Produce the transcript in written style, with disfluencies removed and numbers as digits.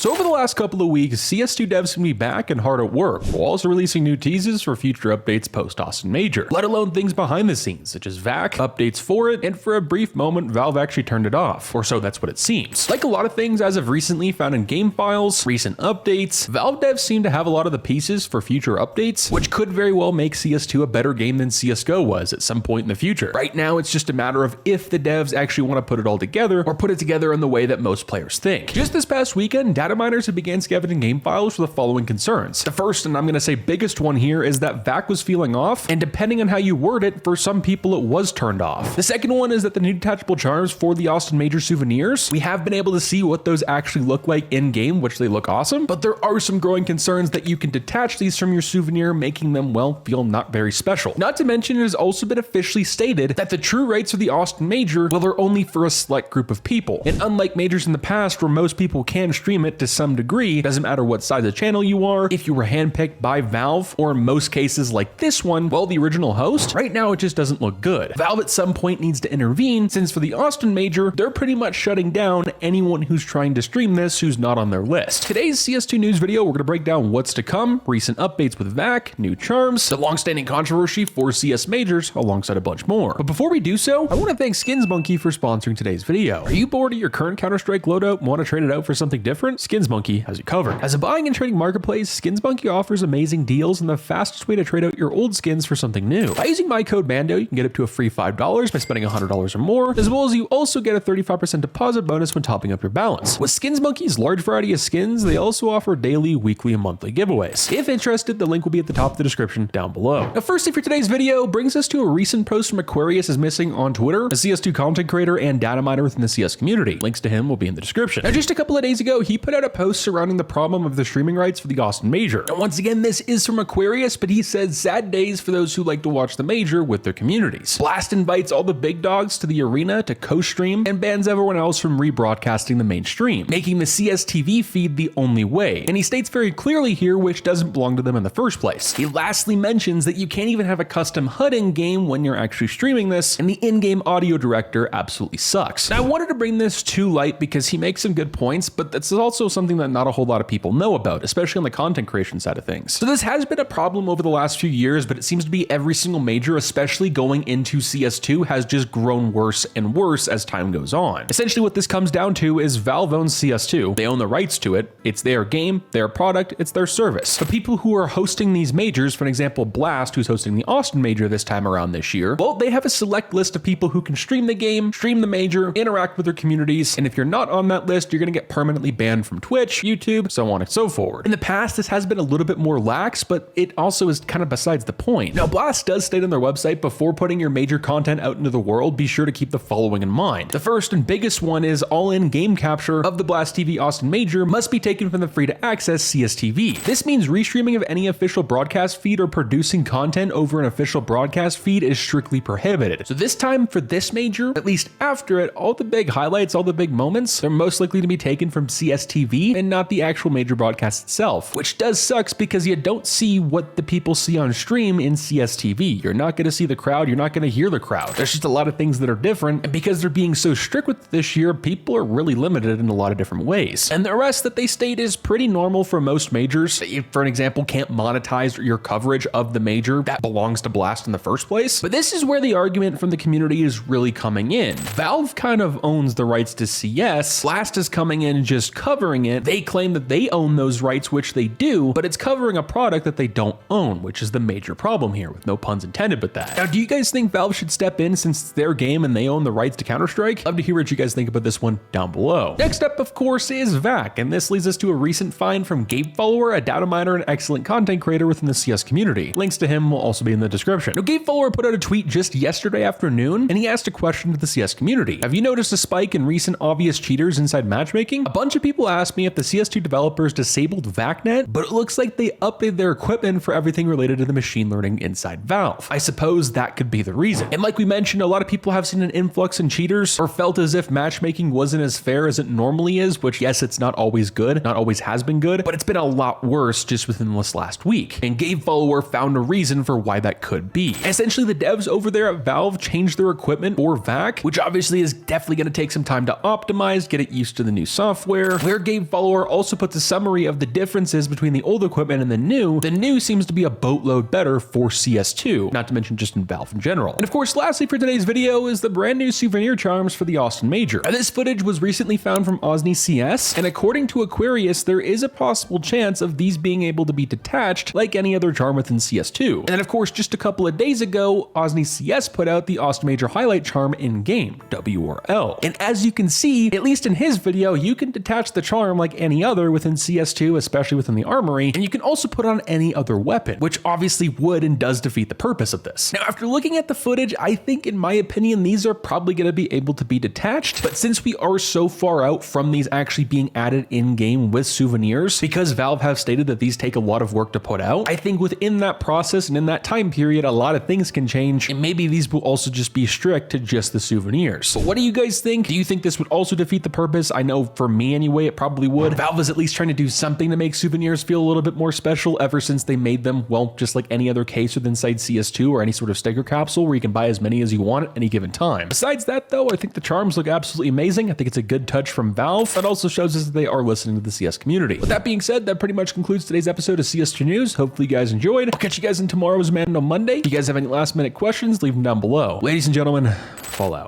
So over the last couple of weeks, CS2 devs can be back and hard at work, while also releasing new teases for future updates post-Austin Major, let alone things behind the scenes, such as VAC, updates for it, and for a brief moment, Valve actually turned it off, or so that's what it seems. Like a lot of things as of recently found in game files, recent updates, Valve devs seem to have a lot of the pieces for future updates, which could very well make CS2 a better game than CSGO was at some point in the future. Right now, it's just a matter of if the devs actually want to put it all together, or put it together in the way that most players think. Just this past weekend, data miners have began scavenging game files for the following concerns. The first, and I'm going to say biggest one here, is that VAC was feeling off, and depending on how you word it, for some people it was turned off. The second one is that the new detachable charms for the Austin Major souvenirs, we have been able to see what those actually look like in game, which they look awesome, but there are some growing concerns that you can detach these from your souvenir, making them, well, feel not very special. Not to mention, it has also been officially stated that the true rights of the Austin Major, well, they're only for a select group of people. And unlike majors in the past where most people can stream it to some degree, doesn't matter what size of channel you are, if you were handpicked by Valve, or in most cases like this one, well, the original host, right now it just doesn't look good. Valve at some point needs to intervene, since for the Austin Major, they're pretty much shutting down anyone who's trying to stream this who's not on their list. Today's CS2 news video, we're going to break down what's to come, recent updates with VAC, new charms, the long-standing controversy for CS Majors, alongside a bunch more. But before we do so, I want to thank SkinsMonkey for sponsoring today's video. Are you bored of your current Counter-Strike loadout and want to trade it out for something different? SkinsMonkey has you covered. As a buying and trading marketplace, SkinsMonkey offers amazing deals and the fastest way to trade out your old skins for something new. By using my code MANDO, you can get up to a free $5 by spending $100 or more, as well as you also get a 35% deposit bonus when topping up your balance. With SkinsMonkey's large variety of skins, they also offer daily, weekly, and monthly giveaways. If interested, the link will be at the top of the description down below. Now, firstly for today's video brings us to a recent post from Aquarius is missing on Twitter, a CS2 content creator and data miner within the CS community. Links to him will be in the description. Now, just a couple of days ago, he put out a post surrounding the problem of the streaming rights for the Austin Major. And once again, this is from Aquarius, but he says sad days for those who like to watch the Major with their communities. Blast invites all the big dogs to the arena to co-stream and bans everyone else from rebroadcasting the main stream, making the CSTV feed the only way. And he states very clearly here which doesn't belong to them in the first place. He lastly mentions that you can't even have a custom HUD in game when you're actually streaming this, and the in-game audio director absolutely sucks. Now, I wanted to bring this to light because he makes some good points, but that's also something that not a whole lot of people know about, especially on the content creation side of things. So this has been a problem over the last few years, but it seems to be every single major, especially going into CS2, has just grown worse and worse as time goes on. Essentially what this comes down to is Valve owns CS2, they own the rights to it, it's their game, their product, it's their service. But people who are hosting these majors, for example Blast, who's hosting the Austin Major this time around this year, well, they have a select list of people who can stream the game, stream the major, interact with their communities, and if you're not on that list, you're gonna get permanently banned from Twitch, YouTube, so on and so forth. In the past, this has been a little bit more lax, but it also is kind of besides the point. Now, Blast does state on their website, before putting your major content out into the world, be sure to keep the following in mind. The first and biggest one is all-in game capture of the Blast TV Austin Major must be taken from the free-to-access CSTV. This means restreaming of any official broadcast feed or producing content over an official broadcast feed is strictly prohibited. So this time for this major, at least after it, all the big highlights, all the big moments, they're most likely to be taken from CSTV and not the actual major broadcast itself, which does sucks because you don't see what the people see on stream in CSTV. You're not going to see the crowd, you're not going to hear the crowd. There's just a lot of things that are different, and because they're being so strict with it this year, people are really limited in a lot of different ways. And the rest that they state is pretty normal for most majors. You, for an example, can't monetize your coverage of the major that belongs to Blast in the first place. But this is where the argument from the community is really coming in. Valve kind of owns the rights to CS, Blast is coming in just covering it. They claim that they own those rights, which they do, but it's covering a product that they don't own, which is the major problem here, with no puns intended with that. Now, do you guys think Valve should step in since it's their game and they own the rights to Counter-Strike? Love to hear what you guys think about this one down below. Next up, of course, is VAC, and this leads us to a recent find from GameFollower, a data miner and excellent content creator within the CS community. Links to him will also be in the description. Now, GameFollower put out a tweet just yesterday afternoon, and he asked a question to the CS community. Have you noticed a spike in recent obvious cheaters inside matchmaking? A bunch of people asked me if the CS2 developers disabled VACnet, but it looks like they updated their equipment for everything related to the machine learning inside Valve. I suppose that could be the reason. And like we mentioned, a lot of people have seen an influx in cheaters or felt as if matchmaking wasn't as fair as it normally is, which yes, it's not always good, not always has been good, but it's been a lot worse just within this last week. And GameFollower found a reason for why that could be. Essentially, the devs over there at Valve changed their equipment for VAC, which obviously is definitely going to take some time to optimize, get it used to the new software, where game follower also puts a summary of the differences between the old equipment and the new seems to be a boatload better for CS2, not to mention just in Valve in general. And of course, lastly for today's video is the brand new Souvenir Charms for the Austin Major. Now, this footage was recently found from Osni CS, and according to Aquarius, there is a possible chance of these being able to be detached like any other charm within CS2. And then of course, just a couple of days ago, Osni CS put out the Austin Major highlight charm in game, W or L. And as you can see, at least in his video, you can detach the charm like any other within CS2, especially within the armory, and you can also put on any other weapon, which obviously would and does defeat the purpose of this. Now, after looking at the footage, I think in my opinion, these are probably going to be able to be detached, but since we are so far out from these actually being added in-game with souvenirs, because Valve have stated that these take a lot of work to put out, I think within that process and in that time period, a lot of things can change, and maybe these will also just be strict to just the souvenirs. But what do you guys think? Do you think this would also defeat the purpose? I know for me anyway, it probably would. Valve is at least trying to do something to make souvenirs feel a little bit more special ever since they made them, well, just like any other case within inside CS2 or any sort of sticker capsule where you can buy as many as you want at any given time. Besides that though, I think the charms look absolutely amazing. I think it's a good touch from Valve. That also shows us that they are listening to the CS community. With that being said, that pretty much concludes today's episode of CS2 News. Hopefully you guys enjoyed. I'll catch you guys in tomorrow's Man on Monday. If you guys have any last minute questions, leave them down below. Ladies and gentlemen, fall out.